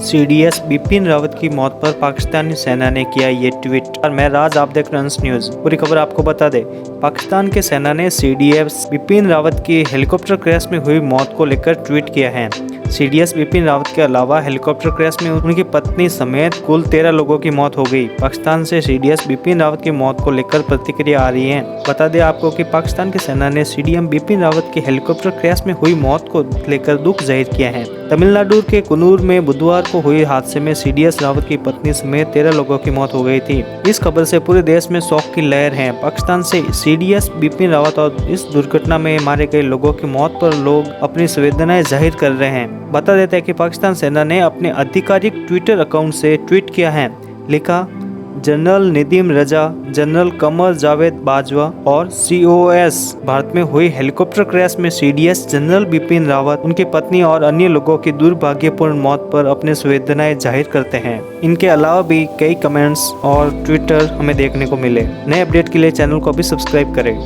CDS Bipin Rawat की मौत पर पाकिस्तानी सेना ने किया ये ट्वीट। और मैं राज, आप देख रहे हैं न्यूज़। पूरी खबर आपको बता दे। पाकिस्तान के सेना ने सीडीएस बिपिन रावत की हेलीकॉप्टर क्रैश में हुई मौत को लेकर ट्वीट किया है। सीडीएस बिपिन रावत के अलावा हेलीकॉप्टर क्रैश में उनकी पत्नी समेत कुल 13 लोगों की मौत हो गई। पाकिस्तान से सीडीएस बिपिन रावत की मौत को लेकर प्रतिक्रिया आ रही है। बता दें आपको कि पाकिस्तान की सेना ने सीडीएम बिपिन रावत की हेलीकॉप्टर क्रैश में हुई मौत को लेकर दुख जाहिर किया है। तमिलनाडु के कुन्नूर में बुधवार को हुए हादसे में सीडीएस रावत की पत्नी समेत 13 लोगों की मौत हो गई थी। इस खबर से पूरे देश में शोक की लहर है। पाकिस्तान से सीडीएस बिपिन रावत और इस दुर्घटना में मारे गए लोगों की मौत पर लोग अपनी संवेदनाएं जाहिर कर रहे हैं। बता देते हैं कि पाकिस्तान सेना ने अपने आधिकारिक ट्विटर अकाउंट से ट्वीट किया है। लिखा, जनरल नदीम रजा, जनरल कमर जावेद बाजवा और सीओएस भारत में हुई हेलीकॉप्टर क्रैश में सीडीएस जनरल बिपिन रावत, उनकी पत्नी और अन्य लोगों की दुर्भाग्यपूर्ण मौत पर अपने संवेदनाएं जाहिर करते हैं। इनके अलावा भी कई कमेंट्स और ट्विटर हमें देखने को मिले। नए अपडेट के लिए चैनल को भी सब्सक्राइब करें।